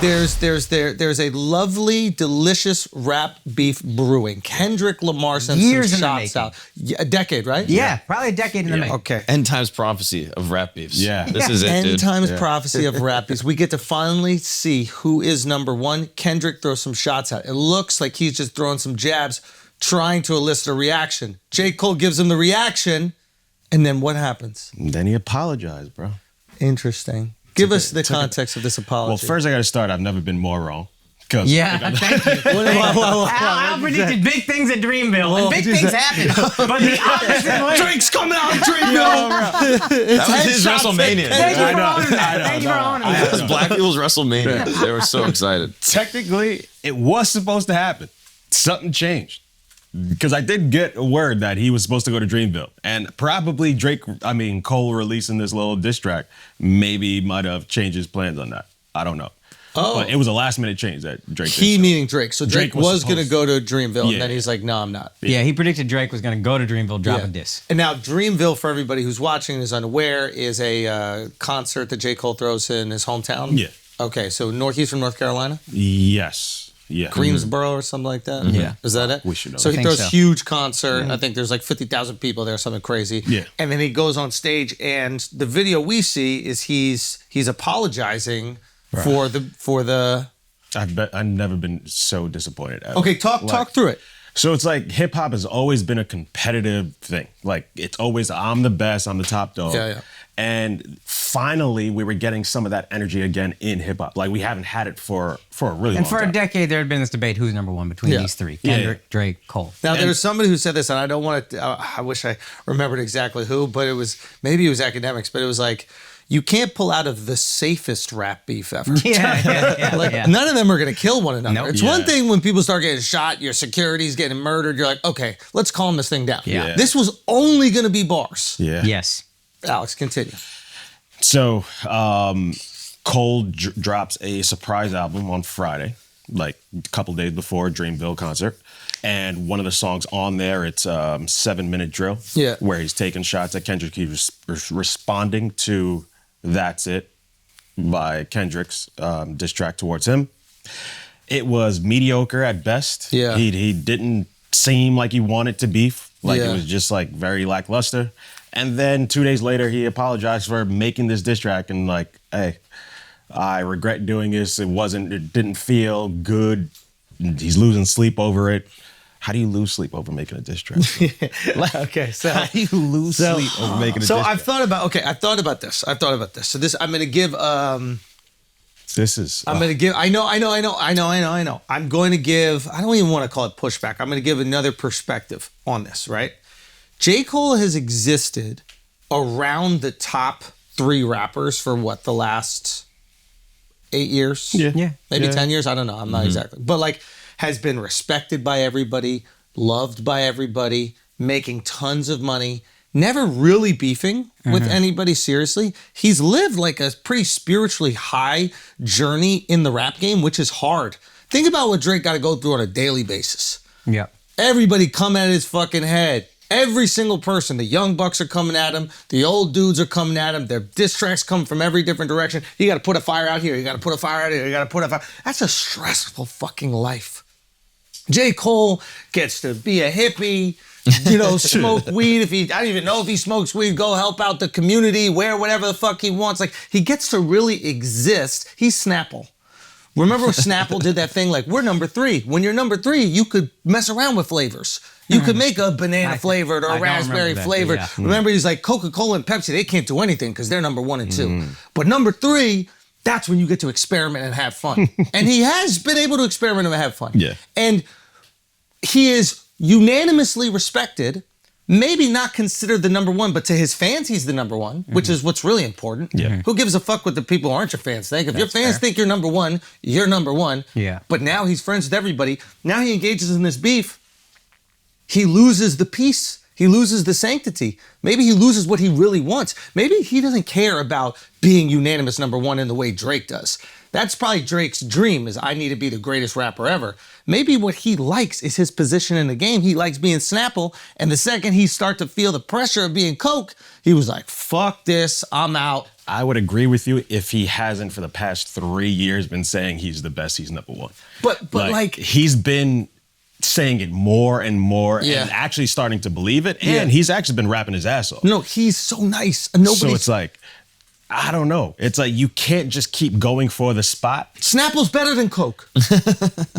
there's a lovely, delicious rap beef brewing. Kendrick Lamar sent Years some in the shots making. out. A decade, right? Yeah, probably a decade in the making. Okay. End times prophecy of rap beefs. Yeah. This is it, dude. End times prophecy of rap beefs. We get to finally see who is number one. Kendrick throws some shots out. It looks like he's just throwing some jabs, trying to elicit a reaction. J. Cole gives him the reaction, and then what happens? And then he apologized, bro. Interesting. Give us the context of this apology. Well, first I got to start. I've never been more wrong. Yeah, thank you. Al predicted big things at Dreamville, and big things happen. But the opposite way. Drinks coming out of Dreamville. That was his WrestleMania. Thank you for owning that. Thank you for owning That was that. Black people's WrestleMania. They were so excited. Technically, it was supposed to happen. Something changed. Because I did get a word that he was supposed to go to Dreamville. And probably Cole releasing this little diss track maybe might have changed his plans on that. I don't know. Oh. But it was a last minute change that Drake He did. meaning Drake. So Drake was going to supposed- go to Dreamville, Yeah. and then he's like, no, I'm not. Yeah, he predicted Drake was going to go to Dreamville, drop a diss. And now Dreamville, for everybody who's watching and is unaware, is a concert that J. Cole throws in his hometown. Yeah. Okay, so he's from North Carolina? Yes. Yeah. Greensboro or something like that? Yeah. Is that it? We should know. So I he think throws so. a huge concert. I think there's like 50,000 people there, something crazy. Yeah. And then he goes on stage, and the video we see is he's apologizing for the. I've never been so disappointed ever. Okay, talk through it. So it's like hip hop has always been a competitive thing. Like it's always I'm the best, I'm the top dog. Yeah. And finally we were getting some of that energy again in hip hop. Like we haven't had it for a really And long for time. a decade, there had been this debate, who's number one between these three? Kendrick, Drake, Cole. Now, there's somebody who said this, and I don't want to, I wish I remembered exactly who, but maybe it was academics, but it was like, you can't pull out of the safest rap beef ever. Yeah. None of them are going to kill one another. Nope. It's one thing when people start getting shot, your security's getting murdered, you're like, okay, let's calm this thing down. Yeah. This was only going to be bars. Yeah. Yes. Alex, continue. So Cole drops a surprise album on Friday, like a couple days before Dreamville concert. And one of the songs on there, it's 7-minute drill. Yeah. Where he's taking shots at Kendrick. He's responding to That's It by Kendrick's diss track towards him. It was mediocre at best. Yeah. He didn't seem like he wanted to beef. Like Yeah. it was just like very lackluster. And then 2 days later, he apologized for making this diss track and like, hey, I regret doing this. It didn't feel good. He's losing sleep over it. How do you lose sleep over making a diss track? Okay, so How do you lose sleep over making a diss so track? I've thought about this. So this, I'm going to give, This is... I'm going to give, I know. I'm going to give, I don't even want to call it pushback. I'm going to give another perspective on this, right? J. Cole has existed around the top 3 rappers for what, the last 8 years? Yeah. Maybe 10 years? I don't know. I'm not exactly. But like, has been respected by everybody, loved by everybody, making tons of money, never really beefing with anybody seriously. He's lived like a pretty spiritually high journey in the rap game, which is hard. Think about what Drake got to go through on a daily basis. Yeah. Everybody come at his fucking head. Every single person. The young bucks are coming at him. The old dudes are coming at him. Their diss tracks come from every different direction. You got to put a fire out here. You got to put a fire out here. You got to put a fire. That's a stressful fucking life. J. Cole gets to be a hippie, smoke weed. I don't even know if he smokes weed, go help out the community, wear whatever the fuck he wants. Like, he gets to really exist. He's Snapple. Remember when Snapple did that thing like, we're number 3. When you're number 3, you could mess around with flavors. You could make a banana flavored or a raspberry flavored. Yeah. Remember, he's like, Coca-Cola and Pepsi, they can't do anything because they're number 1 and 2. But number 3, that's when you get to experiment and have fun. And he has been able to experiment and have fun. Yeah. And he is unanimously respected, maybe not considered the number 1, but to his fans, he's the number 1, which is what's really important. Yeah. Who gives a fuck what the people who aren't your fans think? If your fans think you're number 1, you're number 1. Yeah. But now he's friends with everybody. Now he engages in this beef. He loses the peace. He loses the sanctity. Maybe he loses what he really wants. Maybe he doesn't care about being unanimous number 1 in the way Drake does. That's probably Drake's dream is I need to be the greatest rapper ever. Maybe what he likes is his position in the game. He likes being Snapple. And the second he start to feel the pressure of being Coke, he was like, fuck this, I'm out. I would agree with you if he hasn't for the past 3 years been saying he's the best, he's number one. But like he's been saying it more and more Yeah. and actually starting to believe it. Yeah. And he's actually been rapping his ass off. no, he's so nice. Nobody. So it's like, I don't know. It's like you can't just keep going for the spot. Snapple's better than Coke.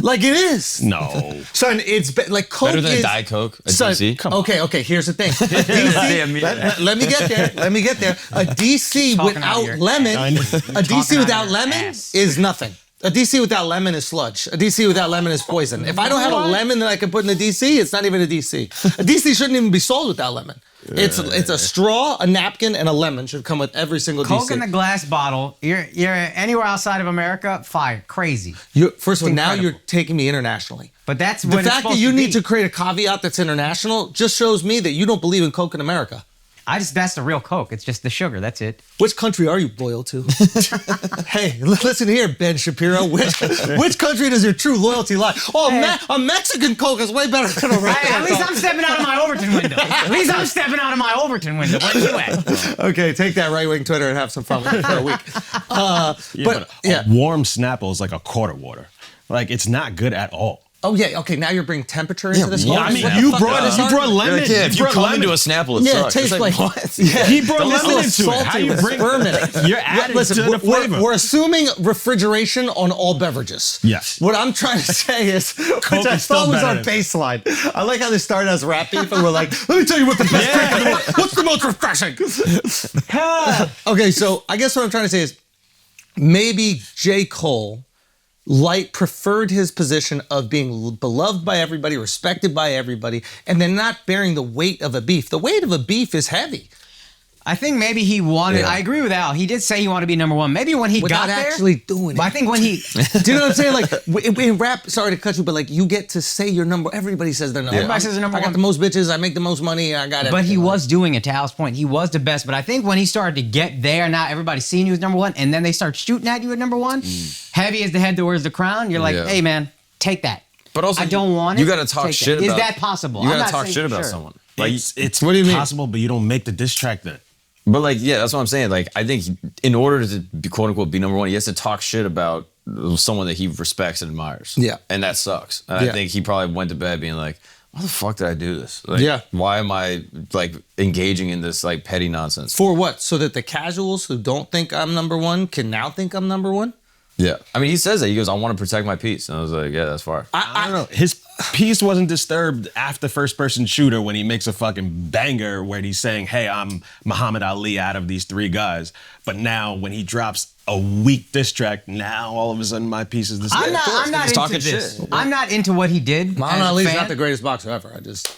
Like it is. No. Son, it's like Coke Better than is, a Diet Coke, a Son, DC? Come on. Okay, here's the thing. DC, let me get there. A DC Talking out of without your lemon, I know. a DC Talking out without of your lemon ass. is nothing. A DC without lemon is sludge. A DC without lemon is poison. If I don't have a lemon that I can put in a DC, it's not even a DC. A DC shouldn't even be sold without lemon. It's a straw, a napkin, and a lemon should come with every single Coke DC. in the glass bottle. You're anywhere outside of America, fire, crazy. First of all, now incredible. you're taking me internationally. But that's The what it's fact that supposed you to need be. to create a caveat that's international just shows me that you don't believe in Coke in America. That's the real Coke. It's just the sugar. That's it. Which country are you loyal to? Hey, listen here, Ben Shapiro. Which country does your true loyalty lie? Oh, a Mexican Coke is way better than a regular Hey, at least Coke. I'm stepping out of my Overton window. At least I'm stepping out of my Overton window. Where you at? Okay, take that right-wing Twitter and have some fun with it for a week. But a warm Snapple is like a quart of water. Like, it's not good at all. Oh, yeah, okay, now you're bringing temperature into this. warm whole I mean, thing? you What the brought fuck is lemon. Yeah, if you brought come lemon. into a Snapple, it Yeah, it sucks. tastes It's like what? Yeah. He brought It's a lemon little into it. How salty you with bring ferment. You're adding Listen, to the we're, flavor. we're assuming refrigeration on all beverages. Yes. What I'm trying to say is, which Coke I is still thought was better our than- baseline. I like how they started as rap beef and we're like, let me tell you what the best drink in the world. What's the most refreshing? Okay, so I guess what I'm trying to say is maybe J. Cole preferred his position of being beloved by everybody, respected by everybody, and then not bearing the weight of a beef. The weight of a beef is heavy. I think maybe he wanted. Yeah. I agree with Al. He did say he wanted to be number one. Maybe when he Without got there, actually doing But I it. think when he, Do you know what I'm saying? Like in rap, sorry to cut you, but like you get to say your number. Everybody says their number. Everybody says their number I got one. the most bitches. I make the most money. I got it. but he was doing it. To Al's point, he was the best. But I think when he started to get there, now everybody's seeing you as number one, and then they start shooting at you at number one. Heavy as the head that wears the crown. You're like, Yeah. hey man, take that. But also, I don't want it. You got to talk Take shit that. about. Is that possible? You I'm got not to talk saying shit for about sure. someone. Like, Like, it's What do you mean? possible, but you don't make the diss track then. but like, yeah, that's what I'm saying. Like, I think in order to be quote unquote be number one, he has to talk shit about someone that he respects and admires. Yeah. and that sucks. And Yeah. I think he probably went to bed being like, "Why the fuck did I do this? Like, Yeah. why am I like engaging in this like petty nonsense?" For what? So that the casuals who don't think I'm number one can now think I'm number one? Yeah, I mean, he says that. He goes, "I want to protect my peace," and I was like, "Yeah, that's far." I don't know. His peace wasn't disturbed after first person shooter when he makes a fucking banger where he's saying, hey, I'm Muhammad Ali out of these three guys. But now when he drops a weak diss track, now all of a sudden my piece is disturbed. I'm not he's into talking this. shit. I'm not into what he did. Muhammad as a Ali's fan. not the greatest boxer ever. I just.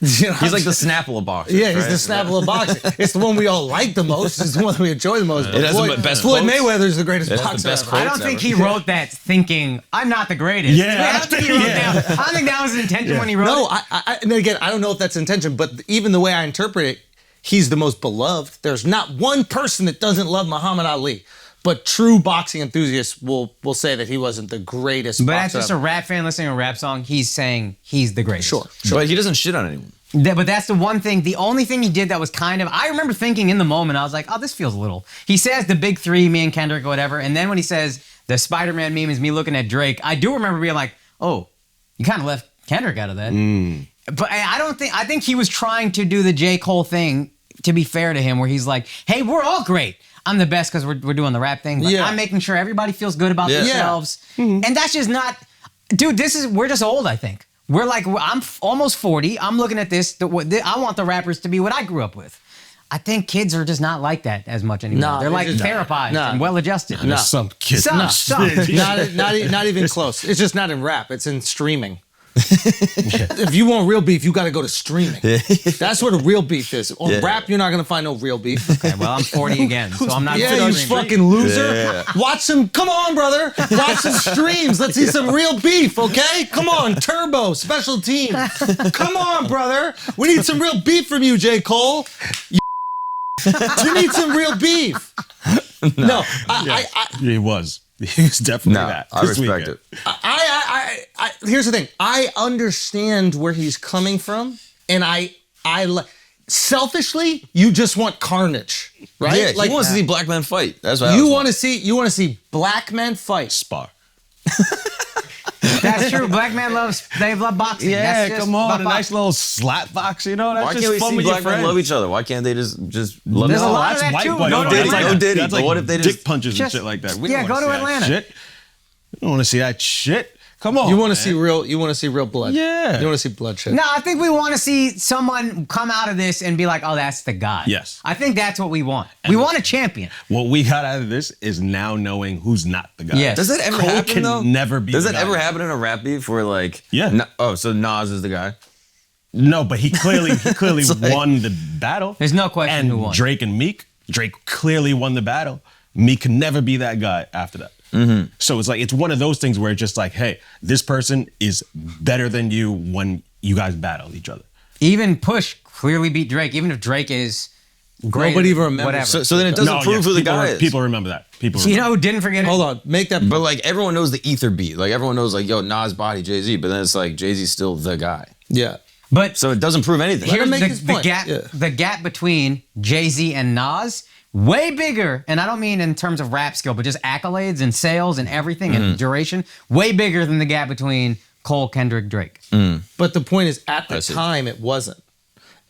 You know, He's like the Snapple of boxers. Yeah, he's right? the Snapple of boxing. It's the one we all like the most. It's the one we enjoy the most. But It has the Floyd, best Floyd quotes. Mayweather is the greatest It has the boxer best ever. quotes. I don't think ever. he wrote that thinking I'm not the greatest. Yeah, I don't think he wrote yeah. down. I don't think that was his intention when he wrote No, it. and again, I don't know if that's intention, but even the way I interpret it, he's the most beloved. There's not one person that doesn't love Muhammad Ali. But true boxing enthusiasts will say that he wasn't the greatest But boxer as just a ever. rap fan listening to a rap song, he's saying he's the greatest. Sure. But he doesn't shit on anyone. But that's the one thing. The only thing he did that was kind of. I remember thinking in the moment, I was like, "Oh, this feels a little." He says the big three, me and Kendrick, or whatever, and then when he says the Spider-Man meme is me looking at Drake, I do remember being like, "Oh, you kind of left Kendrick out of that." But I don't think. I think he was trying to do the J. Cole thing. To be fair to him, where he's like, "Hey, we're all great. I'm the best because we're doing the rap thing. But Yeah. I'm making sure everybody feels good about Yeah. themselves." And that's just not, dude. We're just old. I think we're like I'm almost 40. I'm looking at this. I want the rappers to be what I grew up with. I think kids are just not like that as much anymore. Nah, They're like it's just- therapized nah. and well-adjusted. Nah. There's some kids. Some. not even close. It's just not in rap. It's in streaming. If you want real beef, you got to go to streaming. That's what a real beef is. On Yeah. rap, you're not going to find no real beef. Okay, well, I'm 40 again, so I'm not. Yeah, gonna you stream. fucking loser. Yeah. Watch some. Come on, brother. Watch some streams. Let's see some real beef, okay? Come on, Turbo, special team. Come on, brother. We need some real beef from you, J. Cole. You need some real beef. No, He was. He was definitely No, that. I this respect weekend. it. here's the thing. I understand where he's coming from, and selfishly, you just want carnage, right? Yeah, he wants to see black men fight. That's what you want to see black men fight. Spar. That's true. Black men they love boxing. Yeah, That's just come on, about a boxing. nice little slap box, you know? That's Why just can't we fun see with your black men friends. love each other? Why can't they just love There's each a other? lot of That's that white too. boy. Go to Diddy, Atlanta. no Diddy. That's But like what if they dick just punches just- and shit like that? We yeah, don't go wanna to see that Atlanta. Shit. You don't want to see that shit. Come on. You want to man. see real blood. Yeah. You want to see bloodshed. No, I think we want to see someone come out of this and be like, oh, that's the guy. Yes. I think that's what we want. We want a champion. What we got out of this is now knowing who's not the guy. Yes. Does that ever Cole happen can though? never be Does the that guy. ever happen in a rap beef where like Yeah. so Nas is the guy? No, but he clearly It's like- won the battle. There's no question and who won. Drake and Meek. Drake clearly won the battle. Meek can never be that guy after that. Mm-hmm. So it's like it's one of those things where it's just like, hey, this person is better than you when you guys battle each other. Even Push clearly beat Drake, even if Drake is great. Nobody even remembers. Whatever. So then it doesn't prove who the guy is. People remember that. People So you remember. know who didn't forget it? Hold on, make that. But like everyone knows the ether beat. Like everyone knows like, yo, Nas body Jay-Z, but then it's like Jay-Z's still the guy. Yeah. But So it doesn't prove anything. Let him here's make his point. gap. Yeah. The gap between Jay-Z and Nas, way bigger. And I don't mean in terms of rap skill, but just accolades and sales and everything Mm-hmm. and duration. Way bigger than the gap between Cole, Kendrick, Drake. But the point is, at the I see. time, it wasn't.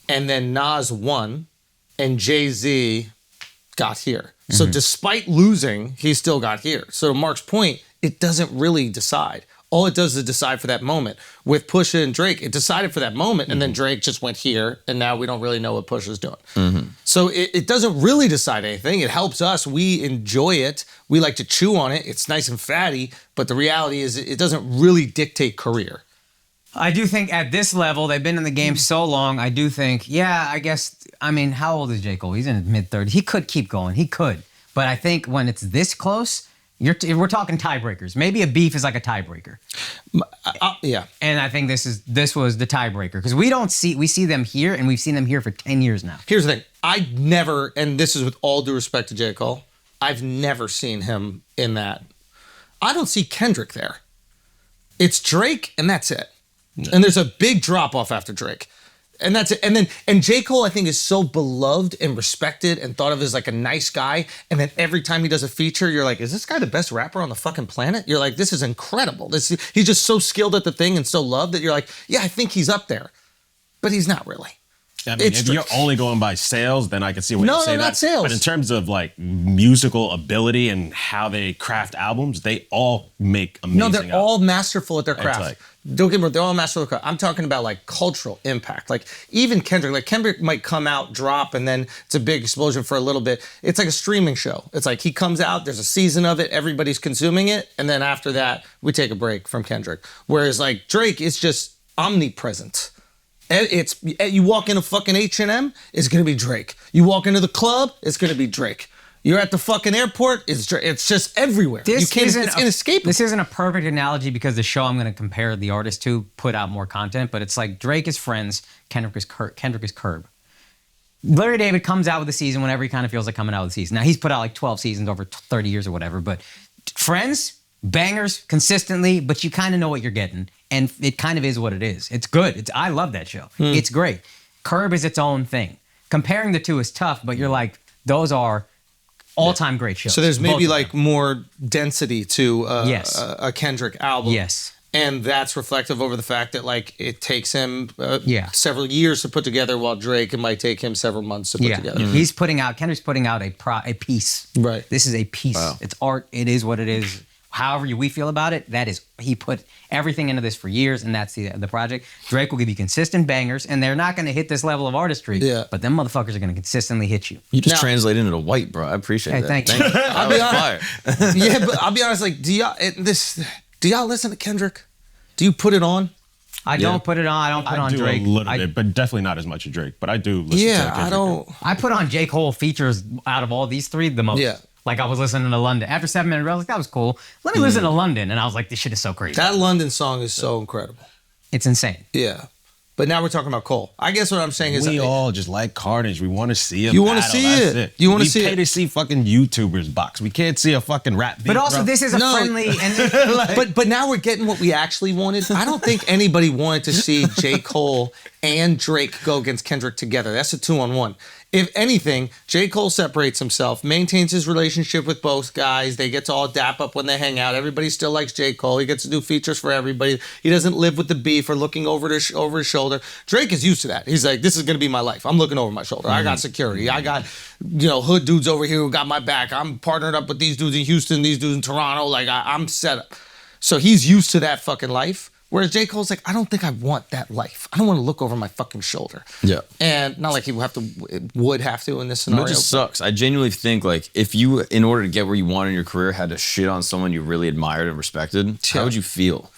And then Nas won, and Jay-Z got here. So despite losing, he still got here. So to Mark's point, it doesn't really decide. All it does is decide for that moment. With Pusha and Drake, it decided for that moment, and then Drake just went here, and now we don't really know what Pusha's doing. So it doesn't really decide anything. It helps us. We enjoy it. We like to chew on it. It's nice and fatty, but the reality is it doesn't really dictate career. I do think at this level, they've been in the game so long. I do think, I mean, how old is J. Cole? He's in his mid-30s. He could keep going. He could. But I think when it's this close, we're talking tiebreakers. Maybe a beef is like a tiebreaker. Yeah. And I think this was the tiebreaker because we see them here and we've seen them here for 10 years now. Here's the thing. I never, and this is with all due respect to J. Cole, I've never seen him in that. I don't see Kendrick there. It's Drake, and that's it. And there's a big drop off after Drake. And that's it. And J. Cole, I think, is so beloved and respected and thought of as like a nice guy. And then every time he does a feature, you're like, is this guy the best rapper on the fucking planet? You're like, this is incredible. He's just so skilled at the thing and so loved that you're like, yeah, I think he's up there. But he's not really. I mean, It's if Drake. you're only going by sales, then I can see why No, you say no, that. not sales. But in terms of like musical ability and how they craft albums, they all make amazing No, they're albums. all masterful at their craft. like- Don't get me wrong, they're all masterful at their craft. I'm talking about like cultural impact. Like even Kendrick, might come out, drop, and then it's a big explosion for a little bit. It's like a streaming show. It's like he comes out, there's a season of it, everybody's consuming it, and then after that, we take a break from Kendrick. Whereas like Drake, it's just omnipresent. It's you walk into fucking H&M, it's gonna be Drake. You walk into the club, it's gonna be Drake. You're at the fucking airport, it's Drake. It's just everywhere. It's inescapable. This isn't a perfect analogy because the show I'm going to compare the artist to put out more content, but it's like Drake is Friends, Kendrick is Curb. Larry David comes out with a season whenever he kind of feels like coming out with a season. Now he's put out like 12 seasons over 30 years or whatever, but Friends, bangers consistently, but you kind of know what you're getting, and it kind of is what it is. It's good. I love that show. It's great. Curb is its own thing. Comparing the two is tough, but you're like, those are all-time great shows. So there's Both maybe of like them. more density to Yes. a Kendrick album. Yes. And that's reflective over the fact that like it takes him Yeah. several years to put together, while Drake, it might take him several months to put together. Kendrick's putting out a piece. Right. This is a piece. Wow. It's art. It is what it is. However we feel about it, that is, he put everything into this for years, and that's the project. Drake will give you consistent bangers, and they're not going to hit this level of artistry. Yeah. But them motherfuckers are going to consistently hit you. You just Now- translated into white, bro. I appreciate Hey, that. thank you. That was fire. Yeah, but I'll be honest. Like, do y'all listen to Kendrick? Do you put it on? I don't put it on. I don't put I on do Drake. a little I, bit, but definitely not as much as Drake. But I do listen to Yeah, Kendrick. I don't. I put on J. Cole features out of all these three the most. Yeah. Like I was listening to London. After 7 Minute, I was like, that was cool. Let me listen to London. And I was like, this shit is so crazy. That London song is so incredible. It's insane. Yeah. But now we're talking about Cole. I guess what I'm saying is We all just like carnage. We want to see him. You wanna battle. see That's it. You wanna we see pay it. to see fucking YouTubers box. We can't see a fucking rap beat, But also, bro. this is a No. friendly. And but now we're getting what we actually wanted. I don't think anybody wanted to see J. Cole and Drake go against Kendrick together. That's a 2-on-1. If anything, J. Cole separates himself, maintains his relationship with both guys. They get to all dap up when they hang out. Everybody still likes J. Cole. He gets to do features for everybody. He doesn't live with the beef or looking over his shoulder. Drake is used to that. He's like, this is going to be my life. I'm looking over my shoulder. I got security. I got, hood dudes over here who got my back. I'm partnered up with these dudes in Houston, these dudes in Toronto. Like, I'm set up. So he's used to that fucking life. Whereas J. Cole's like, I don't think I want that life. I don't want to look over my fucking shoulder. Yeah. And not like he would have to in this scenario. It just sucks. I genuinely think like if you, in order to get where you want in your career, had to shit on someone you really admired and respected, how would you feel?